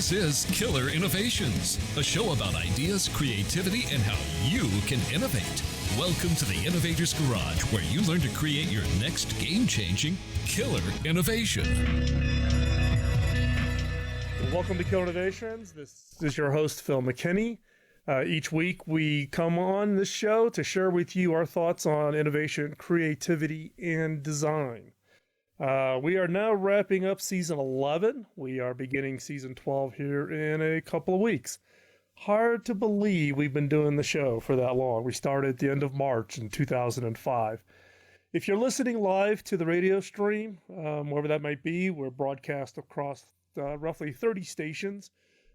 This is Killer Innovations, a show about ideas, creativity, and how you can innovate. Welcome to the Innovator's Garage, where you learn to create your next game-changing killer innovation. Welcome to Killer Innovations. This is your host, Phil McKinney. Each week we come on this show to share with you our thoughts on innovation, creativity, and design. We are now wrapping up season 11. We are beginning season 12 here in a couple of weeks. Hard to believe we've been doing the show for that long. We started at the end of March in 2005. If you're listening live to the radio stream, wherever that might be, we're broadcast across roughly 30 stations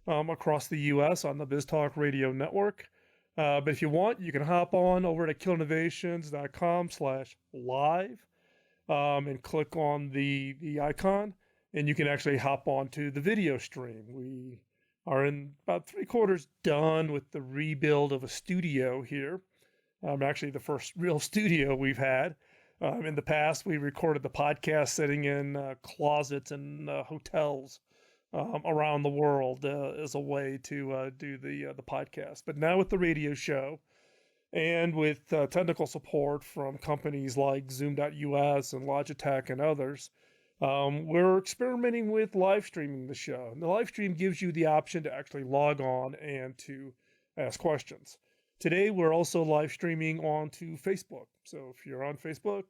across the U.S. on the BizTalk Radio Network. But if you want, you can hop on over to killerinnovations.com/live. And click on the icon, and you can actually hop onto the video stream. We are in about 3/4 done with the rebuild of a studio here. Actually, the first real studio we've had. In the past, we recorded the podcast sitting in closets and hotels around the world as a way to do the podcast. But now with the radio show, and with technical support from companies like Zoom.us and Logitech and others, we're experimenting with live streaming the show. And the live stream gives you the option to actually log on and to ask questions. Today, we're also live streaming onto Facebook. So if you're on Facebook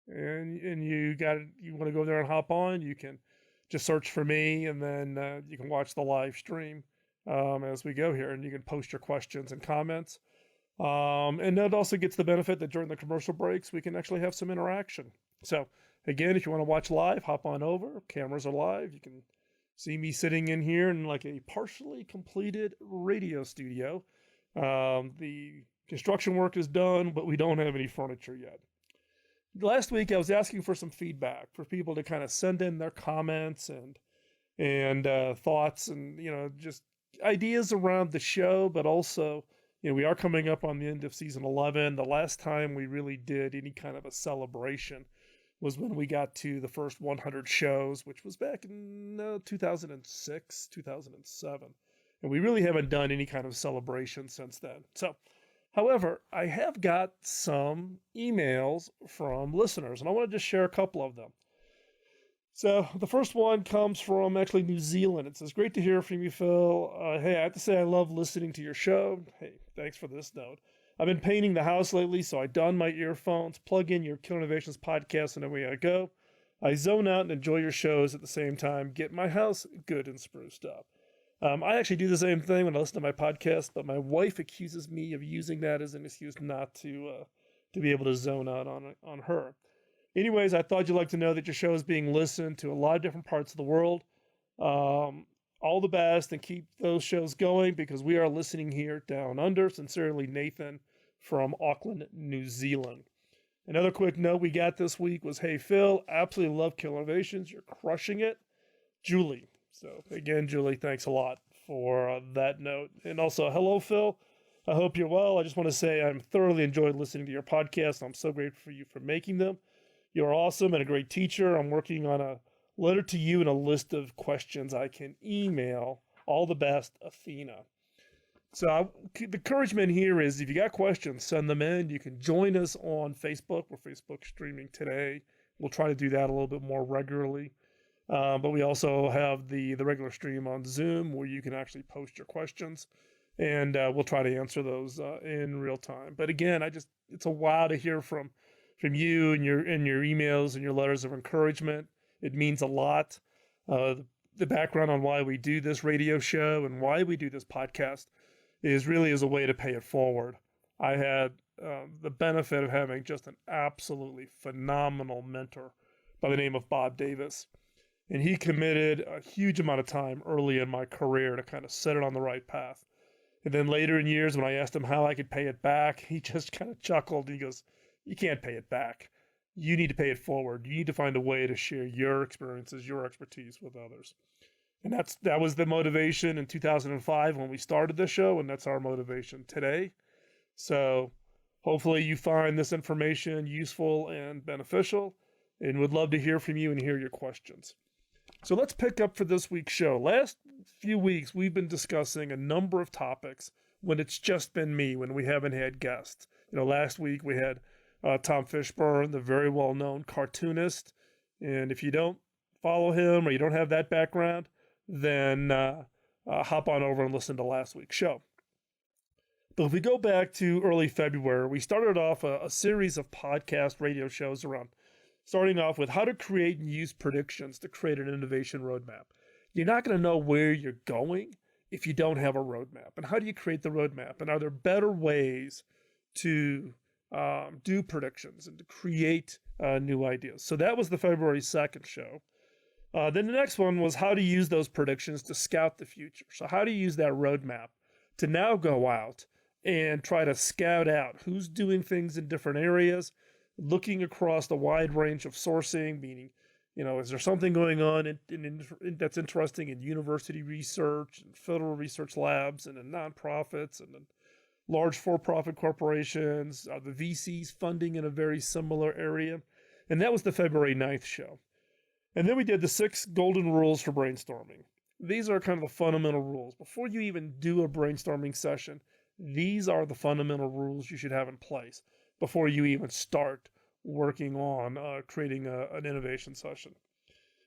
and you want to go there and hop on, you can just search for me, and then you can watch the live stream as we go here, and you can post your questions and comments. And that also gets the benefit that during the commercial breaks, we can actually have some interaction. So again, if you want to watch live, hop on over. Cameras are live. You can see me sitting in here in like a partially completed radio studio. The construction work is done, but we don't have any furniture yet. Last week, I was asking for some feedback for people to kind of send in their comments and thoughts and, just ideas around the show, but also, we are coming up on the end of season 11. The last time we really did any kind of a celebration was when we got to the first 100 shows, which was back in 2006, 2007. And we really haven't done any kind of celebration since then. So, however, I have got some emails from listeners, and I want to just share a couple of them. So the first one comes from actually New Zealand. It says, "Great to hear from you, Phil. Hey, I have to say I love listening to your show." Hey, thanks for this note. "I've been painting the house lately, so I don my earphones, plug in your Killer Innovations podcast, and away I go. I zone out and enjoy your shows at the same time, get my house good and spruced up." I actually do the same thing when I listen to my podcast, but my wife accuses me of using that as an excuse not to be able to zone out on her. Anyways, I thought you'd like to know that your show is being listened to a lot of different parts of the world. All the best, and keep those shows going, because we are listening here down under. Sincerely, Nathan from Auckland, New Zealand. Another quick note we got this week was, "Hey, Phil, absolutely love Killer Innovations. You're crushing it. Julie." So again, Julie, thanks a lot for that note. And also, "Hello, Phil. I hope you're well. I just want to say I'm thoroughly enjoyed listening to your podcast. I'm so grateful for you for making them. You're awesome and a great teacher. I'm working on a letter to you and a list of questions I can email. All the best, Athena." So the encouragement here is, if you got questions, send them in. You can join us on Facebook. We're Facebook streaming today. We'll try to do that a little bit more regularly. But we also have the regular stream on Zoom, where you can actually post your questions, and we'll try to answer those in real time. But again, it's a wow to hear from you and your emails and your letters of encouragement. It means a lot. The background on why we do this radio show and why we do this podcast is really as a way to pay it forward. I had the benefit of having just an absolutely phenomenal mentor by the name of Bob Davis. And he committed a huge amount of time early in my career to kind of set it on the right path. And then later in years, when I asked him how I could pay it back, he just kind of chuckled. He goes, "You can't pay it back. You need to pay it forward. You need to find a way to share your experiences, your expertise with others." And that was the motivation in 2005 when we started the show, and that's our motivation today. So hopefully you find this information useful and beneficial, and would love to hear from you and hear your questions. So let's pick up for this week's show. Last few weeks, we've been discussing a number of topics when it's just been me, when we haven't had guests. Last week we had Tom Fishburne, the very well-known cartoonist. And if you don't follow him or you don't have that background, then hop on over and listen to last week's show. But if we go back to early February, we started off a series of podcast radio shows around, starting off with how to create and use predictions to create an innovation roadmap. You're not going to know where you're going if you don't have a roadmap. And how do you create the roadmap? And are there better ways to do predictions and to create new ideas? So that was the February 2nd show. Then the next one was how to use those predictions to scout the future. So how to use that roadmap to now go out and try to scout out who's doing things in different areas, looking across the wide range of sourcing, meaning, is there something going on that's interesting in university research and federal research labs and in nonprofits and in large for-profit corporations? Are the VCs funding in a very similar area? And that was the February 9th show. And then we did the 6 golden rules for brainstorming. These are kind of the fundamental rules. Before you even do a brainstorming session, these are the fundamental rules you should have in place before you even start working on creating an innovation session.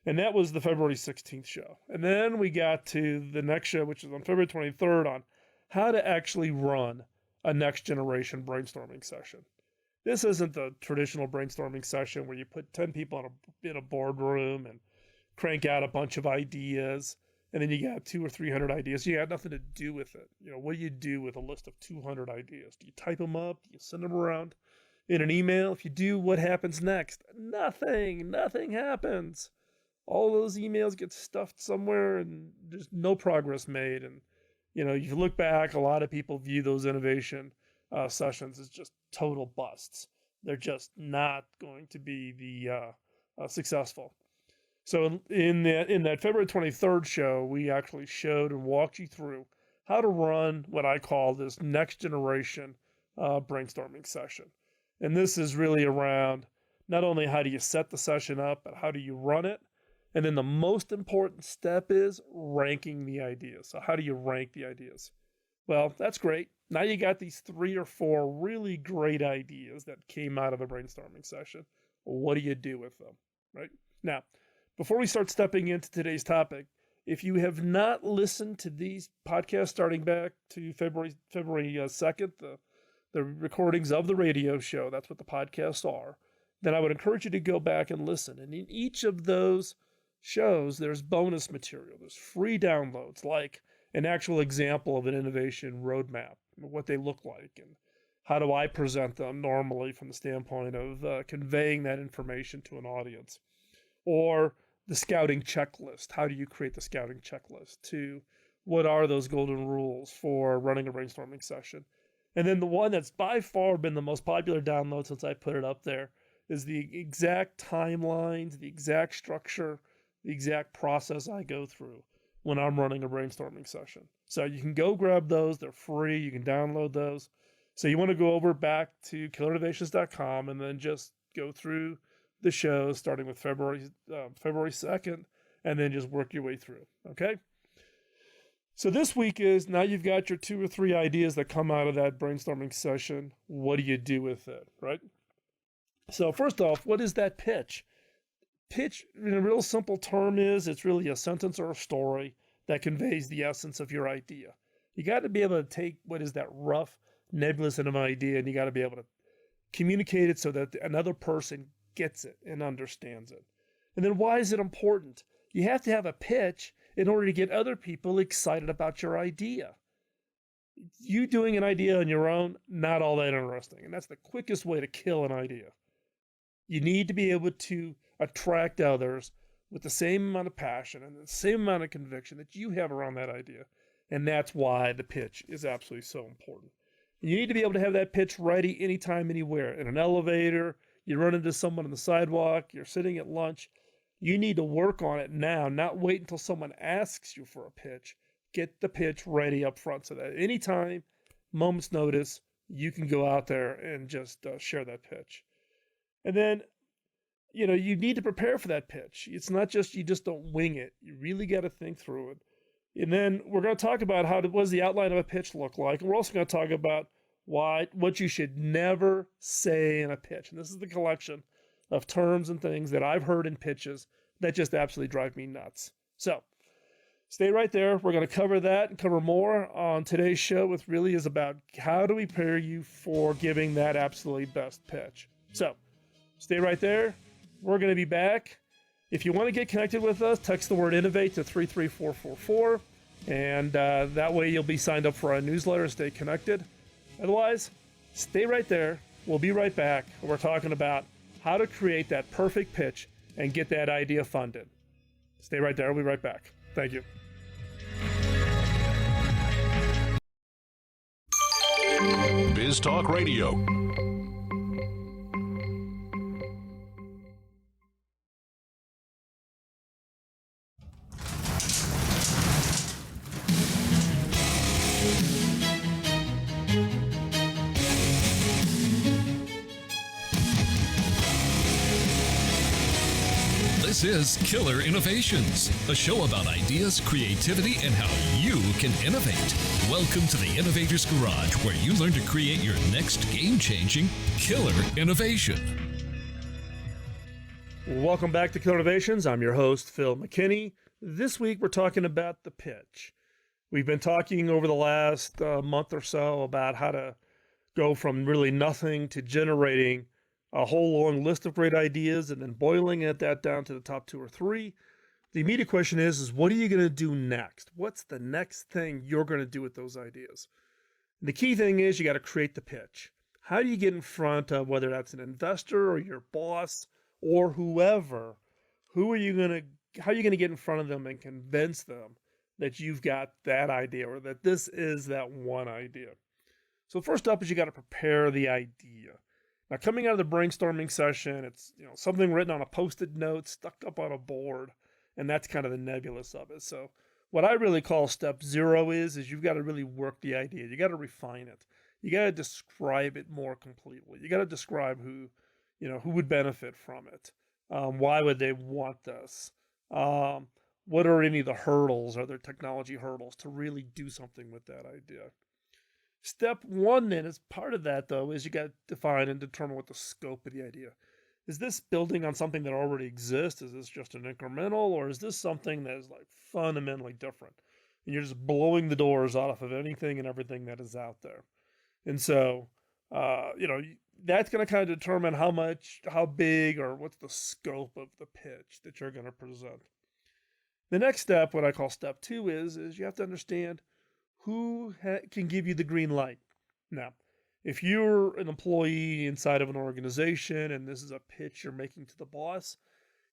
And that was the February 16th show. And then we got to the next show, which is on February 23rd, on how to actually run a next generation brainstorming session. This isn't the traditional brainstorming session where you put 10 people in a boardroom and crank out a bunch of ideas, and then you got 200 or 300 ideas. You got nothing to do with it. What do you do with a list of 200 ideas? Do you type them up? Do you send them around in an email? If you do, what happens next? Nothing happens. All those emails get stuffed somewhere and there's no progress made. And, if you look back, a lot of people view those innovation sessions as just total busts. They're just not going to be the successful. So in that February 23rd show, we actually showed and walked you through how to run what I call this next generation brainstorming session. And this is really around not only how do you set the session up, but how do you run it? And then the most important step is ranking the ideas. So how do you rank the ideas? Well, that's great. Now you got these 3 or 4 really great ideas that came out of the brainstorming session. What do you do with them, right? Now, before we start stepping into today's topic, if you have not listened to these podcasts starting back to February 2nd, the recordings of the radio show, that's what the podcasts are, then I would encourage you to go back and listen. And in each of those shows, there's bonus material. There's free downloads, like an actual example of an innovation roadmap, what they look like, and how do I present them normally from the standpoint of conveying that information to an audience. Or the scouting checklist. How do you create the scouting checklist? To what are those golden rules for running a brainstorming session? And then the one that's by far been the most popular download since I put it up there is the exact timelines, the exact structure, the exact process I go through when I'm running a brainstorming session. So you can go grab those. They're free. You can download those. So you want to go over back to killerinnovations.com and then just go through the show starting with February 2nd and then just work your way through. Okay. So this week is now you've got your 2 or 3 ideas that come out of that brainstorming session. What do you do with it? Right. So first off, what is that pitch? Pitch in a real simple term it's really a sentence or a story that conveys the essence of your idea. You got to be able to take what is that rough, nebulous of an idea, and you got to be able to communicate it so that another person gets it and understands it. And then why is it important? You have to have a pitch in order to get other people excited about your idea. You doing an idea on your own, not all that interesting. And that's the quickest way to kill an idea. You need to be able to attract others with the same amount of passion and the same amount of conviction that you have around that idea. And that's why the pitch is absolutely so important. You need to be able to have that pitch ready anytime, anywhere. In an elevator, you run into someone on the sidewalk, you're sitting at lunch. You need to work on it now, not wait until someone asks you for a pitch. Get the pitch ready up front so that anytime, moment's notice, you can go out there and just share that pitch. And then, you need to prepare for that pitch. It's not just, you just don't wing it. You really got to think through it. And then we're going to talk about what does the outline of a pitch look like. And we're also going to talk about what you should never say in a pitch. And this is the collection of terms and things that I've heard in pitches that just absolutely drive me nuts. So stay right there. We're going to cover that and cover more on today's show, which really is about how do we prepare you for giving that absolutely best pitch. So stay right there. We're going to be back. If you want to get connected with us, text the word innovate to 33444, and that way you'll be signed up for our newsletter and stay connected. Otherwise, stay right there. We'll be right back. We're talking about how to create that perfect pitch and get that idea funded. Stay right there. We'll be right back. Thank you. Biz Talk Radio. This is Killer Innovations, a show about ideas, creativity, and how you can innovate. Welcome to the Innovator's Garage, where you learn to create your next game-changing killer innovation. Welcome back to Killer Innovations. I'm your host, Phil McKinney. This week, we're talking about the pitch. We've been talking over the last month or so about how to go from really nothing to generating a whole long list of great ideas and then boiling that down to the top 2 or 3. The immediate question is what are you going to do next? What's the next thing you're going to do with those ideas? And the key thing is you got to create the pitch. How do you get in front of, whether that's an investor or your boss or whoever, how are you going to get in front of them and convince them that you've got that idea or that this is that one idea? So first up is you got to prepare the idea. Now, coming out of the brainstorming session, it's something written on a Post-it note, stuck up on a board, and that's kind of the nebulous of it. So what I really call step 0 is you've got to really work the idea. You got to refine it. You got to describe it more completely. You got to describe who would benefit from it. Why would they want this? What are any of the hurdles? Are there technology hurdles to really do something with that idea? Step 1 then, as part of that though, is you got to define and determine what the scope of the idea. Is this building on something that already exists? Is this just an incremental, or is this something that is like fundamentally different? And you're just blowing the doors off of anything and everything that is out there. And so, that's going to kind of determine how big, or what's the scope of the pitch that you're going to present. The next step, what I call step 2, is you have to understand who can give you the green light. Now, if you're an employee inside of an organization and this is a pitch you're making to the boss,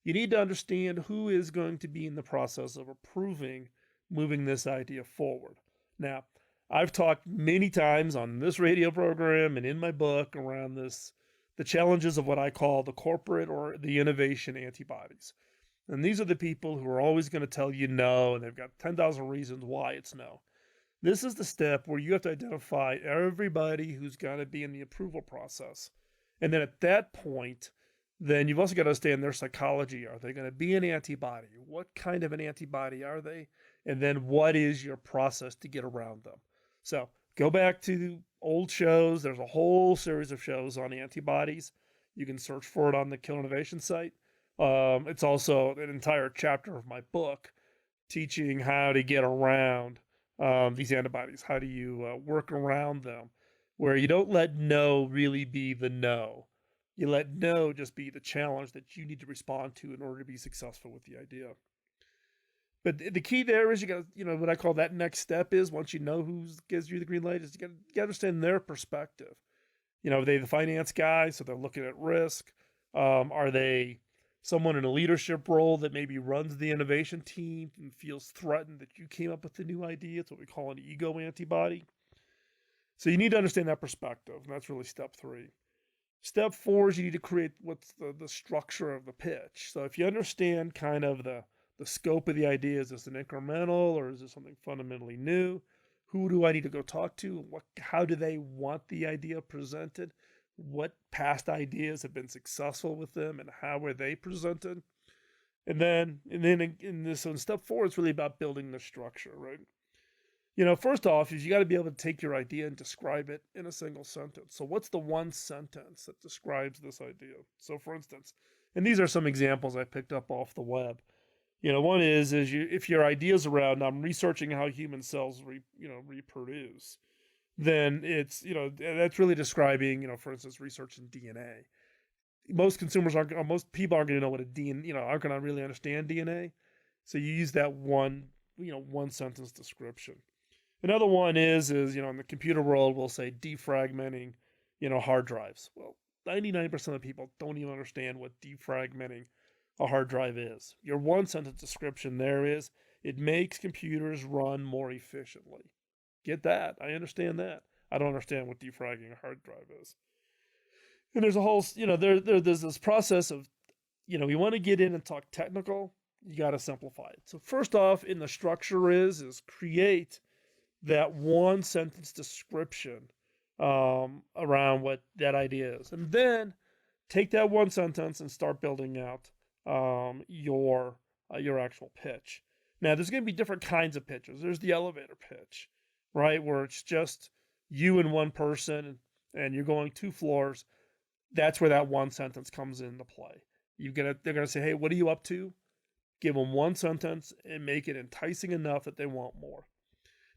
you need to understand who is going to be in the process of approving moving this idea forward. Now, I've talked many times on this radio program and in my book around the challenges of what I call the corporate or the innovation antibodies. And these are the people who are always going to tell you no, and they've got 10,000 reasons why it's no. This is the step where you have to identify everybody who's going to be in the approval process. And then at that point, then you've also got to understand their psychology. Are they going to be an antibody? What kind of an antibody are they? And then what is your process to get around them? So go back to old shows. There's a whole series of shows on antibodies. You can search for it on the Killer Innovation site. It's also an entire chapter of my book teaching how to get around these antibodies. How do you work around them where you don't let no really be the no. You let no just be the challenge that you need to respond to in order to be successful with the idea. But the key there is you got to, what I call that next step is once you know who gives you the green light, is you got to understand their perspective. Are they the finance guy, so they're looking at risk? Are they someone in a leadership role that maybe runs the innovation team and feels threatened that you came up with the new idea? It's what we call an ego antibody. So you need to understand that perspective, and that's really step 3. Step 4 is you need to create what's the structure of the pitch. So if you understand kind of the scope of the idea, is this an incremental or is this something fundamentally new? Who do I need to go talk to? How do they want the idea presented? What past ideas have been successful with them and how were they presented? And then in this on step 4, it's really about building the structure, right? First off, is you got to be able to take your idea and describe it in a single sentence. So what's the one sentence that describes this idea? So for instance, and these are some examples I picked up off the web. One is if your idea's around, I'm researching how human cells reproduce, then it's, that's really describing, for instance, research in DNA. Most people aren't going to know what a DNA, aren't going to really understand DNA. So you use that one sentence description. Another one is in the computer world, we'll say defragmenting, hard drives. Well, 99% of people don't even understand what defragmenting a hard drive is. Your one sentence description there is, it makes computers run more efficiently. Get that? I understand that. I don't understand what defragging a hard drive is. And there's a whole, there's this process of, we want to get in and talk technical, you got to simplify it. So first off, in the structure is create that one sentence description around what that idea is. And then take that one sentence and start building out your actual pitch. Now, there's going to be different kinds of pitches. There's the elevator pitch, right, where it's just you and one person and you're going 2 floors. That's where that one sentence comes into play. They're going to say, hey, what are you up to? Give them one sentence and make it enticing enough that they want more.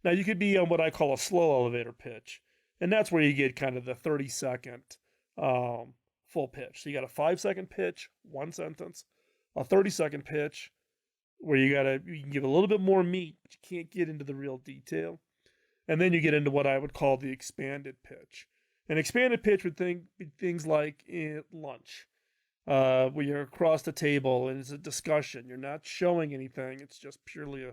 Now, you could be on what I call a slow elevator pitch, and that's where you get kind of the 30-second full pitch. So you got a 5-second pitch, one sentence, a 30-second pitch where you can give a little bit more meat, but you can't get into the real detail. And then you get into what I would call the expanded pitch. An expanded pitch would be things like lunch, where you're across the table and it's a discussion. You're not showing anything. It's just purely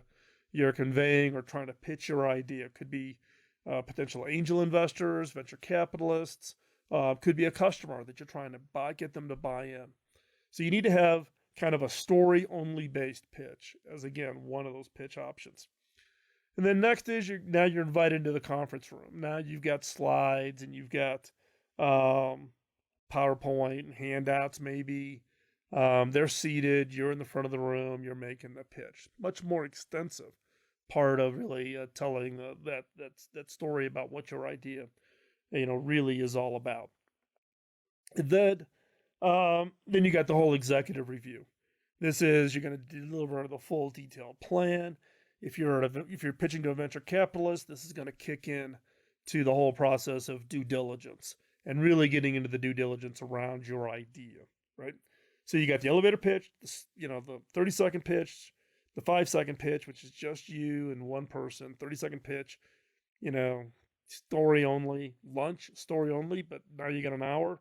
you're conveying or trying to pitch your idea. It could be potential angel investors, venture capitalists. Could be a customer that you're trying to get them to buy in. So you need to have kind of a story-only based pitch as, again, one of those pitch options. And then next is now you're invited into the conference room. Now you've got slides and you've got PowerPoint and handouts maybe. They're seated. You're in the front of the room. You're making the pitch. Much more extensive part of really telling that story about what your idea really is all about. And then you got the whole executive review. This is, you're going to deliver the full detailed plan. If you're pitching to a venture capitalist, this is going to kick in to the whole process of due diligence and really getting into the due diligence around your idea, right? So you got the elevator pitch, the 30-second pitch, the 5-second pitch, which is just you and one person, 30-second pitch, story only, lunch, story only, but now you got an hour.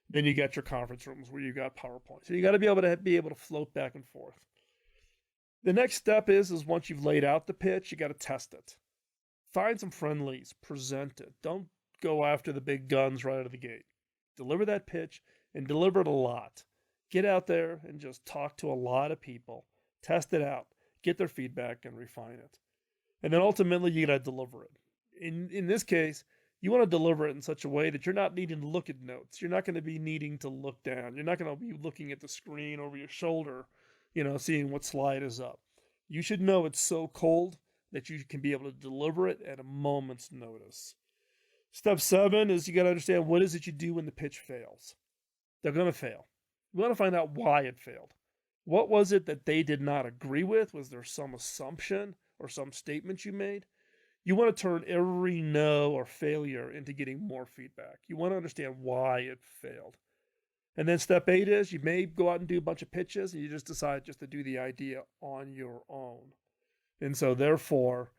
Then you got your conference rooms where you got PowerPoint. So you got to be able to float back and forth. The next step is once you've laid out the pitch, you got to test it. Find some friendlies, present it. Don't go after the big guns right out of the gate. Deliver that pitch and deliver it a lot. Get out there and just talk to a lot of people. Test it out. Get their feedback and refine it. And then ultimately, you got to deliver it. In this case, you want to deliver it in such a way that you're not needing to look at notes. You're not going to be needing to look down. You're not going to be looking at the screen over your shoulder, seeing what slide is up. You should know it's so cold that you can be able to deliver it at a moment's notice. Step 7 is you got to understand what is it you do when the pitch fails. They're going to fail. You want to find out why it failed. What was it that they did not agree with? Was there some assumption or some statement you made? You want to turn every no or failure into getting more feedback. You want to understand why it failed. And then step 8 is you may go out and do a bunch of pitches and you just decide just to do the idea on your own. And so therefore,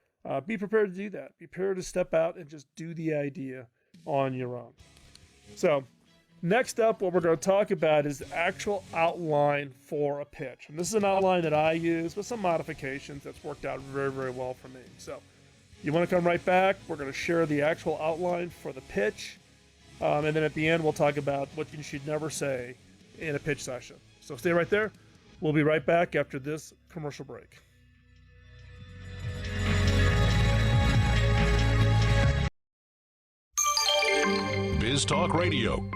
be prepared to do that. Be prepared to step out and just do the idea on your own. So next up, what we're going to talk about is the actual outline for a pitch. And this is an outline that I use with some modifications that's worked out very, very well for me. So you want to come right back. We're going to share the actual outline for the pitch. And then at the end, we'll talk about what you should never say in a pitch session. So stay right there. We'll be right back after this commercial break. Biz Talk Radio.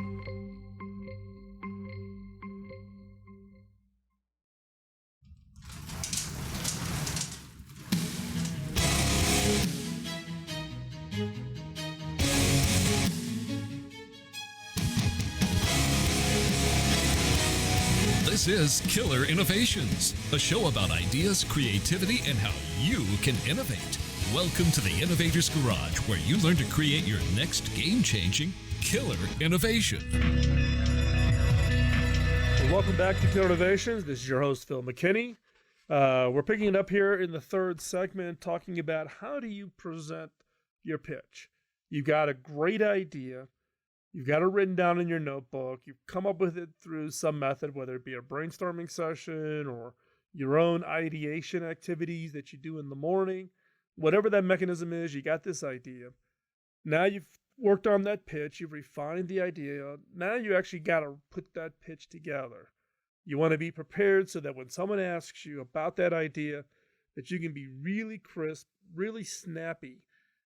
This is Killer Innovations, a show about ideas, creativity, and how you can innovate. Welcome to the Innovator's Garage, where you learn to create your next game-changing killer innovation. Well, welcome back to Killer Innovations. This is your host, Phil McKinney. We're picking it up here in the third segment, talking about how do you present your pitch. You've got a great idea. You've got it written down in your notebook. You've come up with it through some method, whether it be a brainstorming session or your own ideation activities that you do in the morning. Whatever that mechanism is, you got this idea. Now you've worked on that pitch. You've refined the idea. Now you actually got to put that pitch together. You want to be prepared so that when someone asks you about that idea, that you can be really crisp, really snappy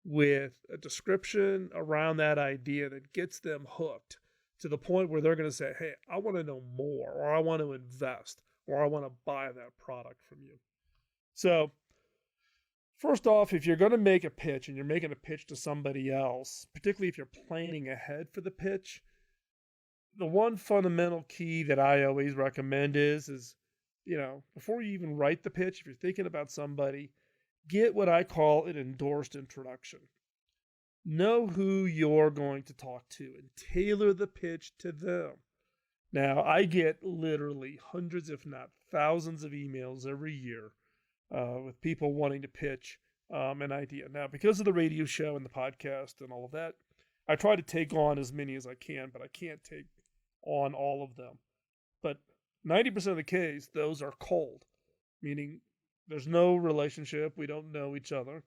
with a description around that idea that gets them hooked to the point where they're going to say, hey, I want to know more, or I want to invest, or I want to buy that product from you. So first off, if you're going to make a pitch and you're making a pitch to somebody else, particularly if you're planning ahead for the pitch, the one fundamental key that I always recommend is, before you even write the pitch, if you're thinking about somebody, get what I call an endorsed introduction. Know who you're going to talk to and tailor the pitch to them. Now, I get literally hundreds, if not thousands of emails every year with people wanting to pitch an idea. Now, because of the radio show and the podcast and all of that, I try to take on as many as I can, but I can't take on all of them. But 90% of the case, those are cold, meaning there's no relationship. We don't know each other.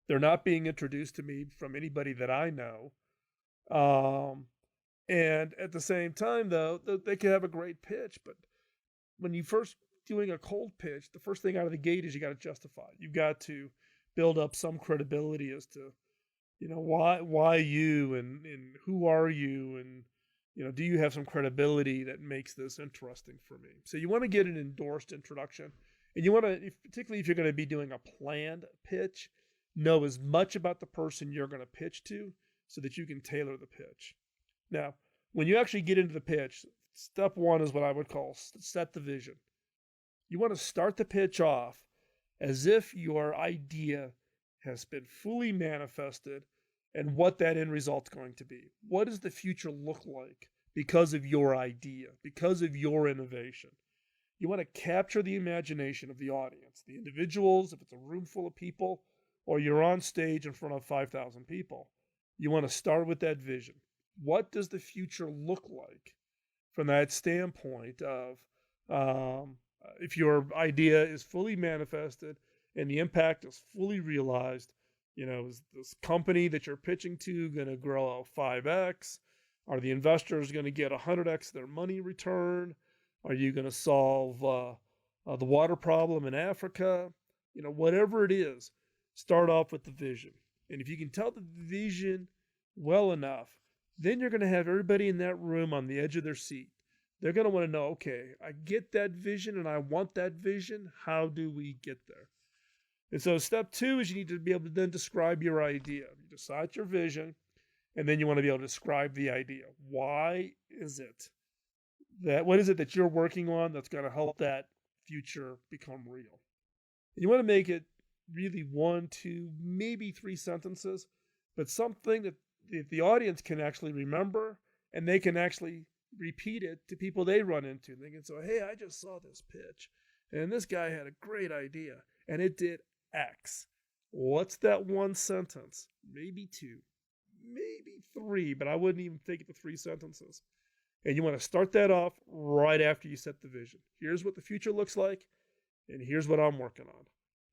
They're not being introduced to me from anybody that I know. And at the same time, though, they could have a great pitch. But when you first doing a cold pitch, the first thing out of the gate is you got to justify. You've got to build up some credibility as to, why you and who are you, and do you have some credibility that makes this interesting for me? So you want to get an endorsed introduction. And you want to, particularly if you're going to be doing a planned pitch, know as much about the person you're going to pitch to so that you can tailor the pitch. Now, when you actually get into the pitch, step one is what I would call set the vision. You want to start the pitch off as if your idea has been fully manifested and what that end result's going to be. What does the future look like because of your idea, because of your innovation? You want to capture the imagination of the audience, the individuals, if it's a room full of people, or you're on stage in front of 5,000 people. You want to start with that vision. What does the future look like from that standpoint of if your idea is fully manifested and the impact is fully realized? Is this company that you're pitching to going to grow 5x? Are the investors going to get 100x their money return? Are you going to solve the water problem in Africa? Whatever it is, start off with the vision. And if you can tell the vision well enough, then you're going to have everybody in that room on the edge of their seat. They're going to want to know, okay, I get that vision and I want that vision. How do we get there? And so step two is you need to be able to then describe your idea. You decide your vision, and then you want to be able to describe the idea. Why is it? What is it that you're working on that's going to help that future become real? And you want to make it really 1, 2, maybe 3 sentences, but something that the audience can actually remember, and they can actually repeat it to people they run into. They can say, hey, I just saw this pitch, and this guy had a great idea, and it did X. What's that one sentence? Maybe 2, maybe 3, but I wouldn't even think of the 3 sentences. And you want to start that off right after you set the vision. Here's what the future looks like, and here's what I'm working on.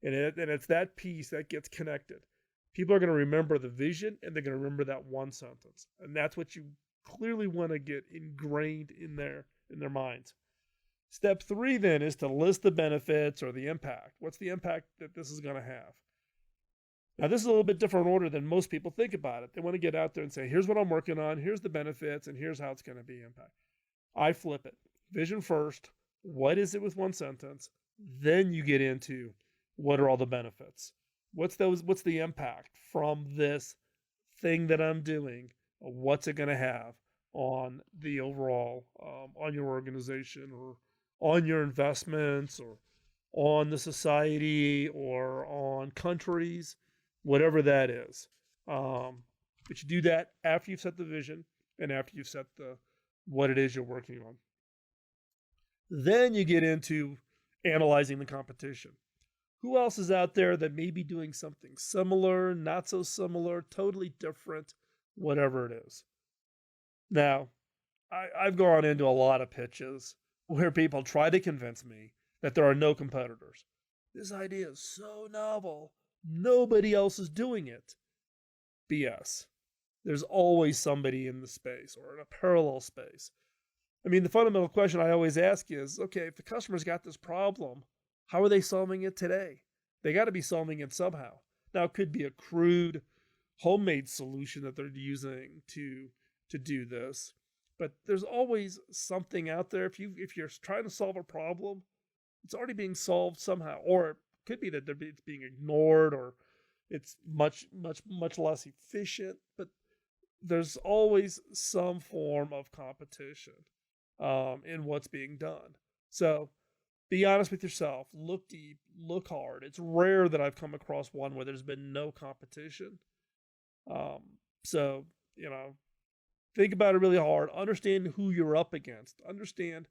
And it's that piece that gets connected. People are going to remember the vision, and they're going to remember that one sentence. And that's what you clearly want to get ingrained in their minds. Step 3 then is to list the benefits or the impact. What's the impact that this is going to have? Now, this is a little bit different order than most people think about it. They want to get out there and say, here's what I'm working on, here's the benefits, and here's how it's going to be impact. I flip it. Vision first. What is it with one sentence? Then you get into what are all the benefits? What's the impact from this thing that I'm doing, what's it going to have on the overall, on your organization or on your investments or on the society or on countries, whatever that is. But you do that after you've set the vision and after you've set what it is you're working on. Then you get into analyzing the competition. Who else is out there that may be doing something similar, not so similar, totally different, whatever it is? Now, I've gone into a lot of pitches where people try to convince me that there are no competitors. This idea is so novel, nobody else is doing it. BS. There's always somebody in the space or in a parallel space. I mean, the fundamental question I always ask is, okay, if the customer's got this problem, how are they solving it today? They got to be solving it somehow. Now, it could be a crude, homemade solution that they're using to do this, but there's always something out there. If you're trying to solve a problem, it's already being solved somehow, or it could be that it's being ignored, or it's much less efficient. But there's always some form of competition in what's being done. So be honest with yourself. Look deep. Look hard. It's rare that I've come across one where there's been no competition. So, think about it really hard. Understand who you're up against. Understand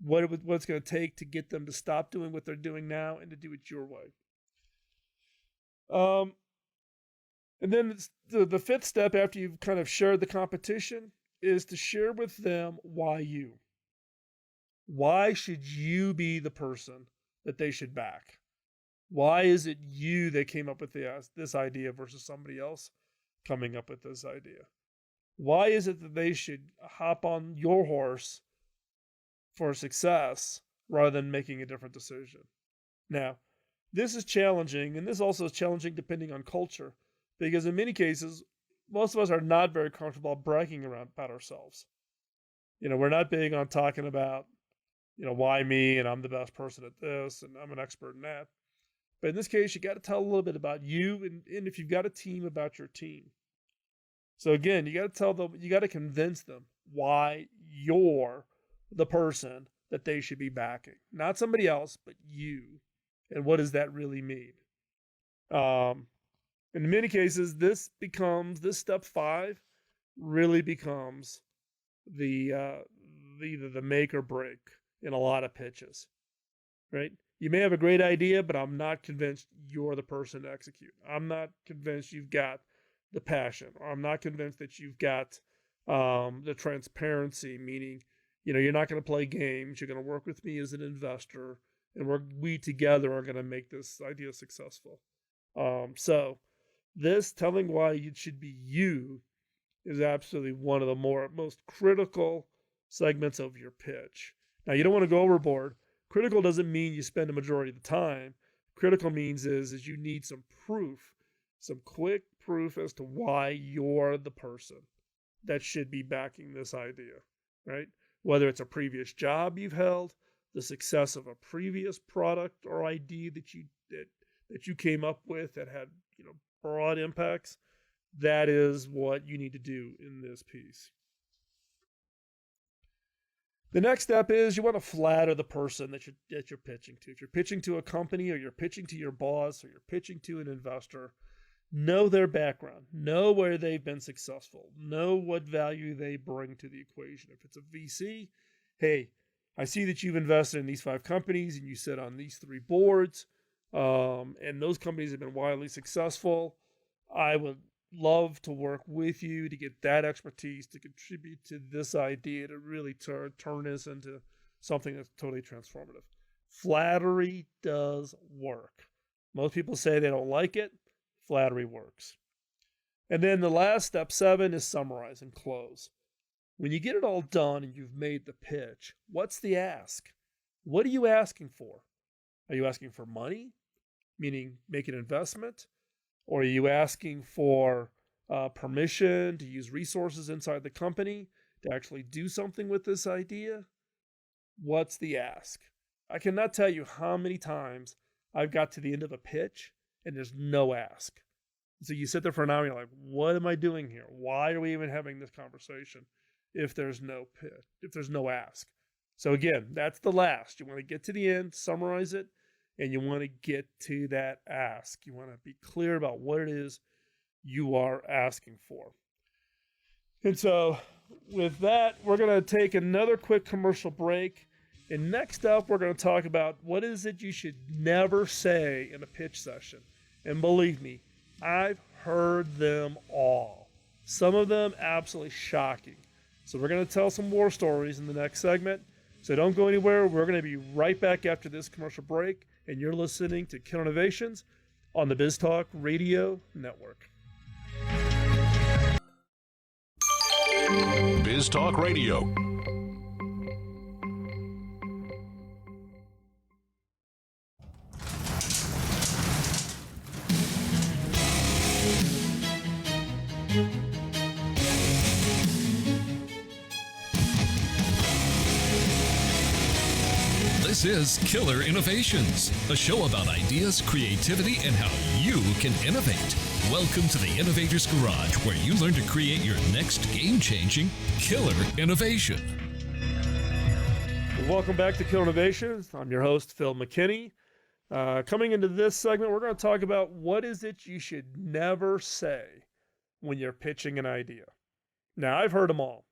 what it's going to take to get them to stop doing what they're doing now and to do it your way. And then the fifth step after you've kind of shared the competition is to share with them why you. Why should you be the person that they should back? Why is it you that came up with this idea versus somebody else coming up with this idea? Why is it that they should hop on your horse for success rather than making a different decision? Now, this is challenging, and this also is challenging depending on culture, because in many cases, most of us are not very comfortable bragging around about ourselves. We're not big on talking about, why me, and I'm the best person at this, and I'm an expert in that. But in this case, you got to tell a little bit about you, and if you've got a team, about your team. So again, you got to tell them, you got to convince them why you're the person that they should be backing. Not somebody else, but you. And what does that really mean? In many cases, this step 5 really becomes the make or break in a lot of pitches, right? You may have a great idea, but I'm not convinced you're the person to execute. I'm not convinced you've got the passion, or I'm not convinced that you've got the transparency, meaning, you're not going to play games. You're going to work with me as an investor, and we together are going to make this idea successful. So this telling why it should be you is absolutely one of the most critical segments of your pitch. Now, you don't want to go overboard. Critical doesn't mean you spend a majority of the time. Critical means is you need some proof, some quick proof as to why you're the person that should be backing this idea, right? Whether it's a previous job you've held, the success of a previous product or idea that you came up with that had, broad impacts, that is what you need to do in this piece. The next step is you want to flatter the person that you're pitching to. If you're pitching to a company, or you're pitching to your boss, or you're pitching to an investor, know their background, know where they've been successful, know what value they bring to the equation. If it's a VC, hey, I see that you've invested in these 5 companies and you sit on these 3 boards, and those companies have been wildly successful. I would love to work with you to get that expertise to contribute to this idea to really turn this into something that's totally transformative. Flattery does work. Most people say they don't like it. Flattery works. And then the last step, 7, is summarize and close. When you get it all done and you've made the pitch, what's the ask? What are you asking for? Are you asking for money, meaning make an investment? Or are you asking for permission to use resources inside the company to actually do something with this idea? What's the ask? I cannot tell you how many times I've got to the end of a pitch and there's no ask. So you sit there for an hour and you're like, what am I doing here? Why are we even having this conversation if there's no pitch, if there's no ask? So again, that's the last. You want to get to the end, summarize it, and you want to get to that ask. You want to be clear about what it is you are asking for. And so with that, we're going to take another quick commercial break. And next up, we're going to talk about what is it you should never say in a pitch session. And believe me, I've heard them all. Some of them absolutely shocking. So we're going to tell some war stories in the next segment. So don't go anywhere. We're going to be right back after this commercial break. And you're listening to Killer Innovations on the BizTalk Radio Network. BizTalk Radio. This is Killer Innovations, a show about ideas, creativity, and how you can innovate. Welcome to the Innovator's Garage, where you learn to create your next game-changing killer innovation. Welcome back to Killer Innovations. I'm your host, Phil McKinney. Coming into this segment, we're going to talk about what is it you should never say when you're pitching an idea. Now, I've heard them all.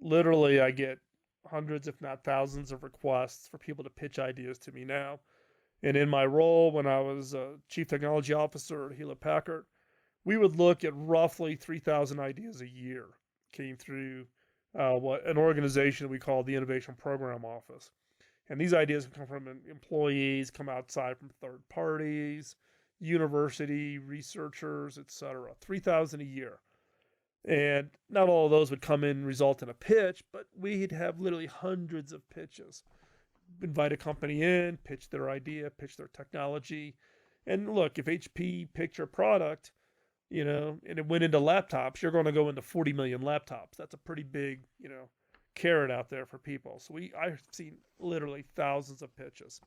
Literally, I get hundreds, if not thousands, of requests for people to pitch ideas to me now. And in my role when I was a chief technology officer at Hewlett Packard, we would look at roughly 3,000 ideas a year came through what an organization we call the Innovation Program Office. And these ideas come from employees, come outside from third parties, university researchers, etc. 3,000 a year. And not all of those would come in and result in a pitch, but we'd have literally hundreds of pitches. Invite a company in, pitch their idea, pitch their technology. And look, if HP picked your product, and it went into laptops, you're going to go into 40 million laptops. That's a pretty big, carrot out there for people. So I've seen literally thousands of pitches.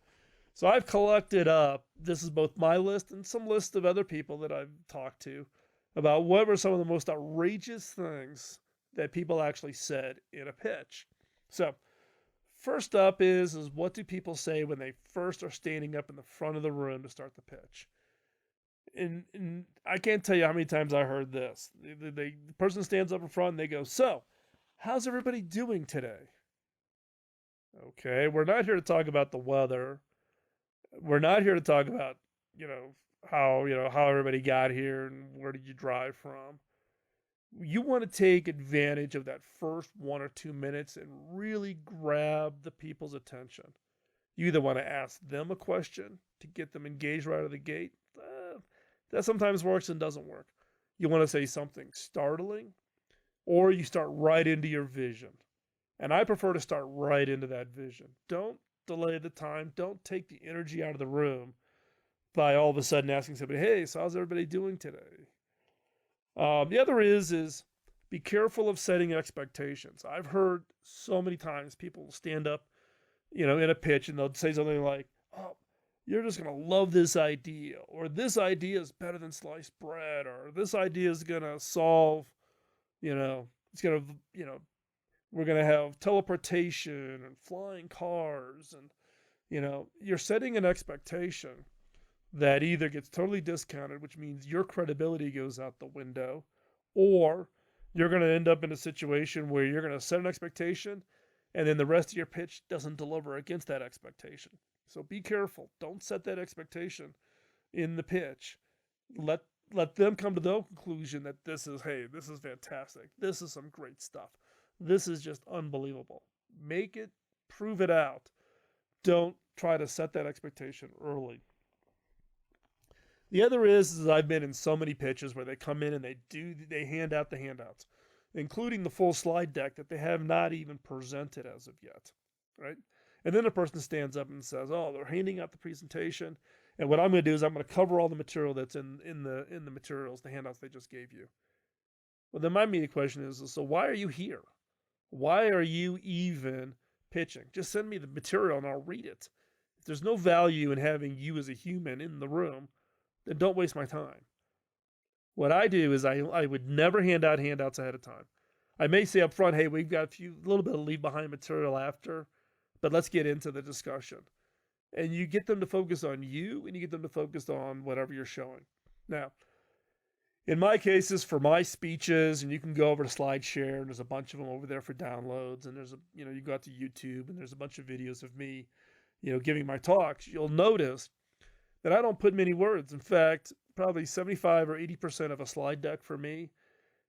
So I've collected up, this is both my list and some list of other people that I've talked to, about what were some of the most outrageous things that people actually said in a pitch. So first up is what do people say when they first are standing up in the front of the room to start the pitch? And I can't tell you how many times I heard this. The person stands up in front and they go, "So, how's everybody doing today?" Okay, we're not here to talk about the weather. We're not here to talk about, how everybody got here and where did you drive from. You want to take advantage of that first 1 or 2 minutes and really grab the people's attention. You either want to ask them a question to get them engaged right out of the gate. That sometimes works and doesn't work. You want to say something startling, or you start right into your vision. And I prefer to start right into that vision. Don't delay the time. Don't take the energy out of the room by all of a sudden asking somebody, "Hey, so how's everybody doing today?" The other is be careful of setting expectations. I've heard so many times people stand up, in a pitch and they'll say something like, "Oh, you're just going to love this idea," or "This idea is better than sliced bread," or "This idea is going to solve, it's going to, we're going to have teleportation and flying cars." And, you're setting an expectation that either gets totally discounted, which means your credibility goes out the window, or you're going to end up in a situation where you're going to set an expectation and then the rest of your pitch doesn't deliver against that expectation. So be careful. Don't set that expectation in the pitch. Let them come to their conclusion that this is fantastic. This is some great stuff. This is just unbelievable. Make it, prove it out. Don't try to set that expectation early. The other is I've been in so many pitches where they come in and they hand out the handouts, including the full slide deck that they have not even presented as of yet, right? And then a person stands up and says, "Oh, they're handing out the presentation, and what I'm going to do is I'm going to cover all the material that's in the materials, the handouts they just gave you." Well, then my immediate question is, so why are you here? Why are you even pitching? Just send me the material and I'll read it. If there's no value in having you as a human in the room, then don't waste my time. What I do is I would never hand out handouts ahead of time. I may say up front, hey, we've got a little bit of leave behind material after, but let's get into the discussion. And you get them to focus on you, and you get them to focus on whatever you're showing. Now, in my cases, for my speeches, and you can go over to SlideShare, and there's a bunch of them over there for downloads, and there's you go out to YouTube, and there's a bunch of videos of me, giving my talks. You'll notice that I don't put many words. In fact, probably 75 or 80% of a slide deck for me,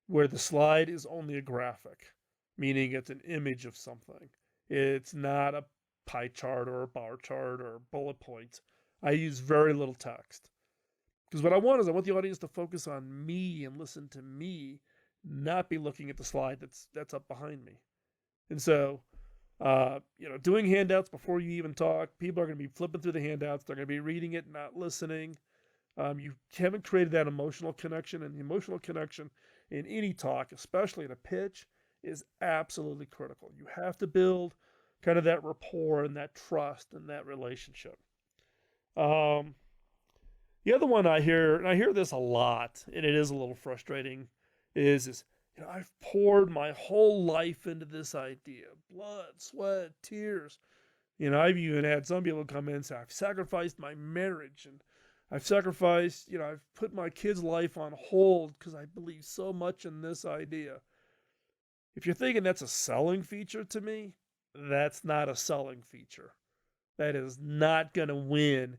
where the slide is only a graphic, meaning it's an image of something. It's not a pie chart or a bar chart or bullet points. I use very little text. Because what I want the audience to focus on me and listen to me, not be looking at the slide that's up behind me. And so, doing handouts before you even talk, people are going to be flipping through the handouts. They're going to be reading it, not listening. You haven't created that emotional connection, and the emotional connection in any talk, especially in a pitch, is absolutely critical. You have to build kind of that rapport and that trust and that relationship. The other one I hear, and I hear this a lot, and it is a little frustrating, is I've poured my whole life into this idea. Blood, sweat, tears. I've even had some people come in and say, I've sacrificed my marriage, and I've sacrificed, I've put my kid's life on hold because I believe so much in this idea. If you're thinking that's a selling feature to me, that's not a selling feature. That is not going to win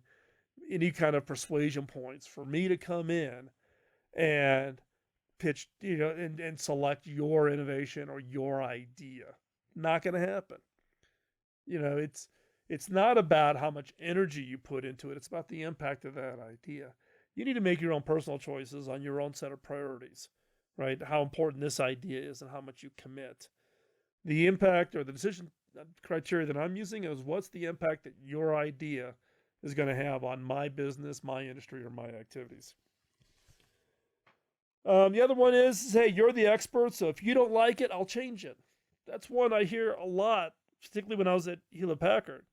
any kind of persuasion points for me to come in and pitch, and select your innovation or your idea. Not going to happen. It's not about how much energy you put into it. It's about the impact of that idea. You need to make your own personal choices on your own set of priorities, right? How important this idea is and how much you commit. The impact or the decision criteria that I'm using is what's the impact that your idea is going to have on my business, my industry, or my activities. The other one is, hey, you're the expert, so if you don't like it, I'll change it. That's one I hear a lot, particularly when I was at Hewlett-Packard.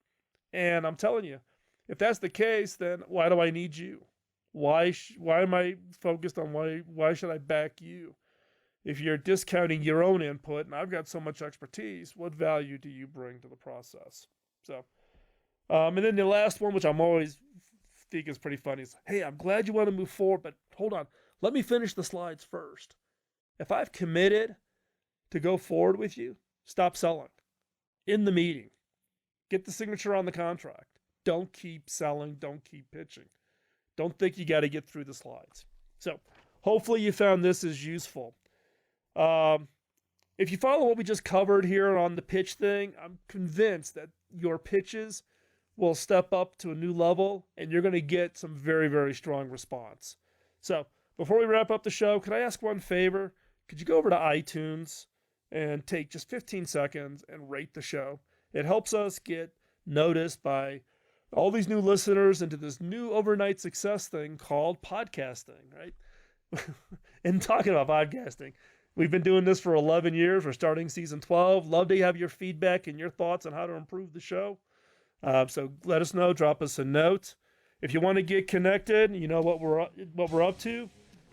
And I'm telling you, if that's the case, then why do I need you? Why am I focused on why should I back you? If you're discounting your own input, and I've got so much expertise, what value do you bring to the process? So, and then the last one, which I'm always think is pretty funny, is, hey, I'm glad you want to move forward, but hold on, let me finish the slides first. If I've committed to go forward with you, stop selling. In the meeting, get the signature on the contract. Don't keep selling. Don't keep pitching. Don't think you got to get through the slides. So hopefully you found this as useful. If you follow what we just covered here on the pitch thing, I'm convinced that your pitches will step up to a new level and you're going to get some very, very strong response. So before we wrap up the show, could I ask one favor? Could you go over to iTunes and take just 15 seconds and rate the show? It helps us get noticed by all these new listeners into this new overnight success thing called podcasting, right? And talking about podcasting, we've been doing this for 11 years. We're starting season 12. Love to have your feedback and your thoughts on how to improve the show. So let us know. Drop us a note. If you want to get connected, you know what we're up to.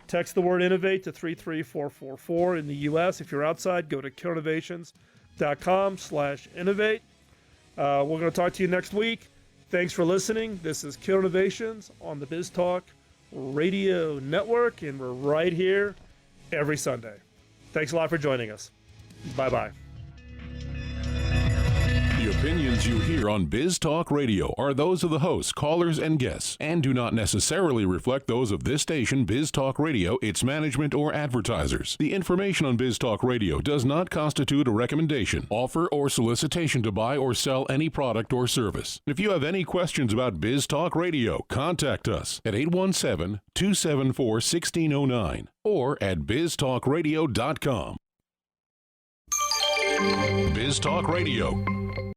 Text the word innovate to 33444 in the U.S. If you're outside, go to killinnovations.com/innovate. We're going to talk to you next week. Thanks for listening. This is Kill Innovations on the Biz Talk Radio Network, and we're right here every Sunday. Thanks a lot for joining us. Bye-bye. The opinions you hear on Biz Talk Radio are those of the hosts, callers, and guests, and do not necessarily reflect those of this station, Biz Talk Radio, its management, or advertisers. The information on Biz Talk Radio does not constitute a recommendation, offer, or solicitation to buy or sell any product or service. If you have any questions about Biz Talk Radio, contact us at 817-274-1609 or at biztalkradio.com. Biz Talk Radio.